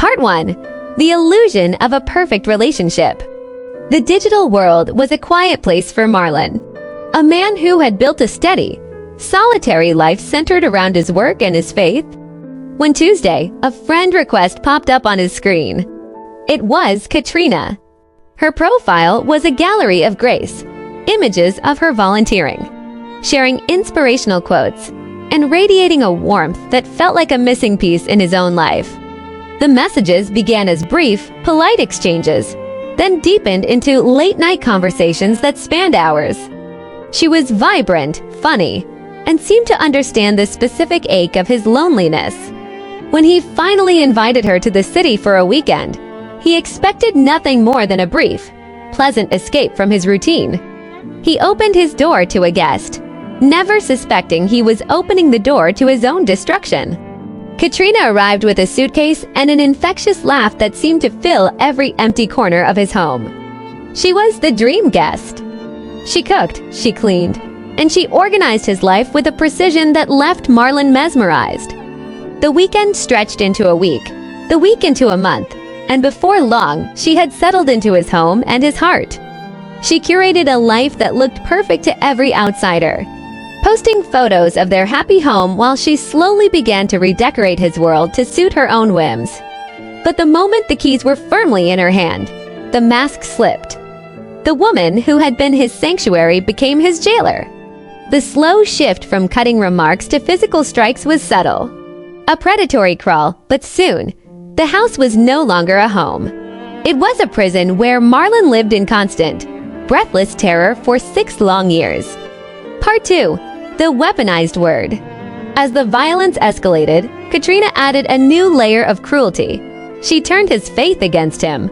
Part 1. The illusion of a perfect relationship. The digital world was a quiet place for Marlon, a man who had built a steady, solitary life centered around his work and his faith. One Tuesday, a friend request popped up on his screen. It was Katrina. Her profile was a gallery of grace, images of her volunteering, sharing inspirational quotes, and radiating a warmth that felt like a missing piece in his own life. The messages began as brief, polite exchanges, then deepened into late-night conversations that spanned hours. She was vibrant, funny, and seemed to understand the specific ache of his loneliness. When he finally invited her to the city for a weekend, he expected nothing more than a brief, pleasant escape from his routine. He opened his door to a guest, never suspecting he was opening the door to his own destruction. Katrina arrived with a suitcase and an infectious laugh that seemed to fill every empty corner of his home. She was the dream guest. She cooked, she cleaned, and she organized his life with a precision that left Marlon mesmerized. The weekend stretched into a week, the week into a month, and before long, she had settled into his home and his heart. She curated a life that looked perfect to every outsider, posting photos of their happy home while she slowly began to redecorate his world to suit her own whims. But the moment the keys were firmly in her hand, the mask slipped. The woman who had been his sanctuary became his jailer. The slow shift from cutting remarks to physical strikes was subtle. A predatory crawl, but soon, the house was no longer a home. It was a prison where Marlon lived in constant, breathless terror for 6 long years. Part 2. The weaponized word. As the violence escalated, Katrina added a new layer of cruelty. She turned his faith against him.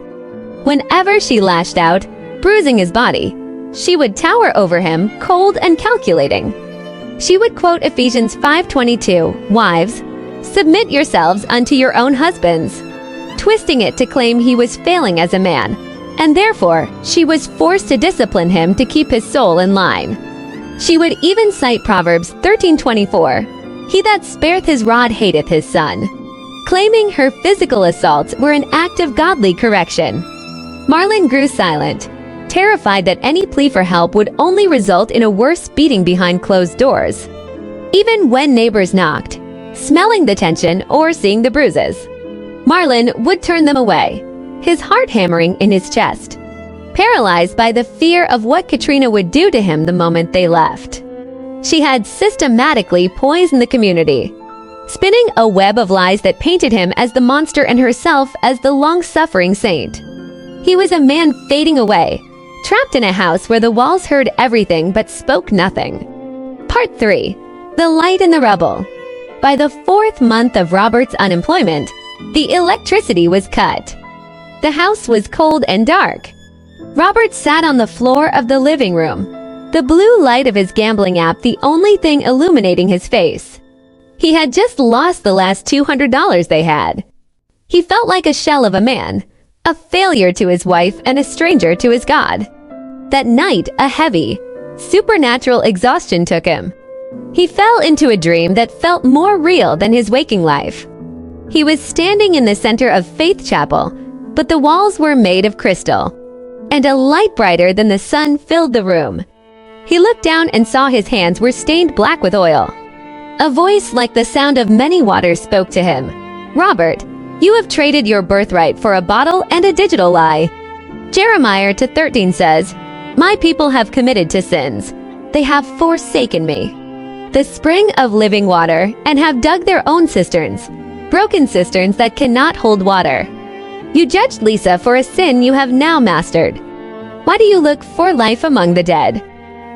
Whenever she lashed out, bruising his body, she would tower over him, cold and calculating. She would quote Ephesians 5:22, "Wives, submit yourselves unto your own husbands," twisting it to claim he was failing as a man, and therefore she was forced to discipline him to keep his soul in line. She would even cite Proverbs 13:24, "He that spareth his rod hateth his son," claiming her physical assaults were an act of godly correction. Marlon grew silent, terrified that any plea for help would only result in a worse beating behind closed doors. Even when neighbors knocked, smelling the tension or seeing the bruises, Marlon would turn them away, his heart hammering in his chest, paralyzed by the fear of what Katrina would do to him the moment they left. She had systematically poisoned the community, spinning a web of lies that painted him as the monster and herself as the long-suffering saint. He was a man fading away, trapped in a house where the walls heard everything but spoke nothing. Part 3. The light in the rubble. By the 4th month of Robert's unemployment, the electricity was cut. The house was cold and dark. Robert sat on the floor of the living room, the blue light of his gambling app the only thing illuminating his face. He had just lost the last $200 they had. He felt like a shell of a man, a failure to his wife and a stranger to his God. That night, a heavy, supernatural exhaustion took him. He fell into a dream that felt more real than his waking life. He was standing in the center of Faith Chapel, but the walls were made of crystal, and a light brighter than the sun filled the room. He looked down and saw his hands were stained black with oil. A voice like the sound of many waters spoke to him. "Robert, you have traded your birthright for a bottle and a digital lie." Jeremiah 2:13 says, "My people have committed to sins. They have forsaken me, the spring of living water, and have dug their own cisterns, broken cisterns that cannot hold water. You judged Lisa for a sin you have now mastered. Why do you look for life among the dead?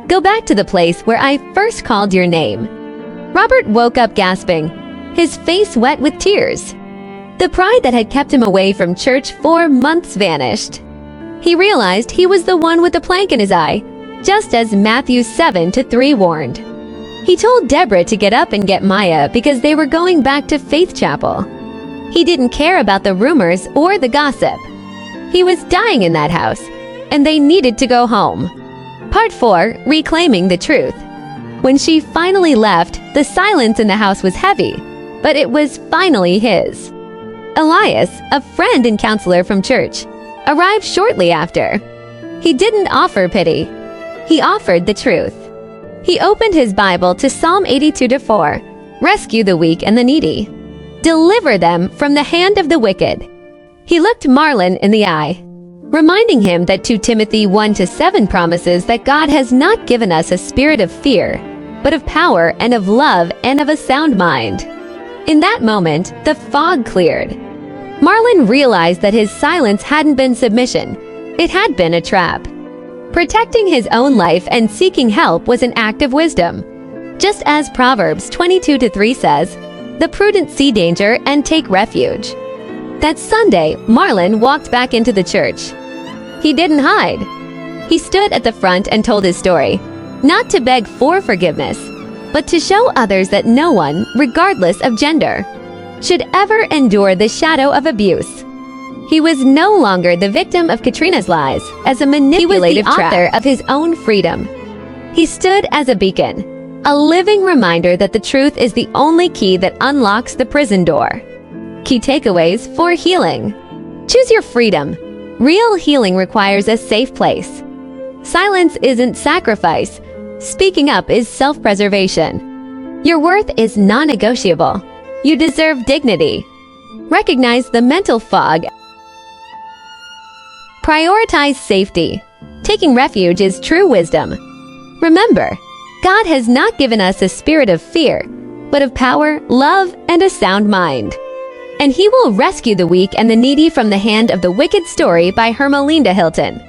Go back to the place where I first called your name." Robert woke up gasping, his face wet with tears. The pride that had kept him away from church for months vanished. He realized he was the one with the plank in his eye, just as Matthew 7:3 warned. He told Deborah to get up and get Maya because they were going back to Faith Chapel. He didn't care about the rumors or the gossip. He was dying in that house, and they needed to go home. Part 4. Reclaiming the truth. When she finally left, the silence in the house was heavy, but it was finally his. Elias, a friend and counselor from church, arrived shortly after. He didn't offer pity. He offered the truth. He opened his Bible to Psalm 82:4, rescue the weak and the needy. Deliver them from the hand of the wicked. He looked Marlon in the eye, reminding him that 2 Timothy 1-7 promises that God has not given us a spirit of fear, but of power and of love and of a sound mind. In that moment, the fog cleared. Marlon realized that his silence hadn't been submission. It had been a trap. Protecting his own life and seeking help was an act of wisdom. Just as Proverbs 22:3 says, "The prudent see danger and take refuge." That Sunday, Marlon walked back into the church. He didn't hide. He stood at the front and told his story, not to beg for forgiveness, but to show others that no one, regardless of gender, should ever endure the shadow of abuse. He was no longer the victim of Katrina's lies as a manipulative trap. He was the author of his own freedom. He stood as a beacon, a living reminder that the truth is the only key that unlocks the prison door. Key takeaways for healing. Choose your freedom. Real healing requires a safe place. Silence isn't sacrifice. Speaking up is self-preservation. Your worth is non-negotiable. You deserve dignity. Recognize the mental fog. Prioritize safety. Taking refuge is true wisdom. Remember, God has not given us a spirit of fear, but of power, love, and a sound mind. And He will rescue the weak and the needy from the hand of the wicked. Story by Hermelinda Hilton.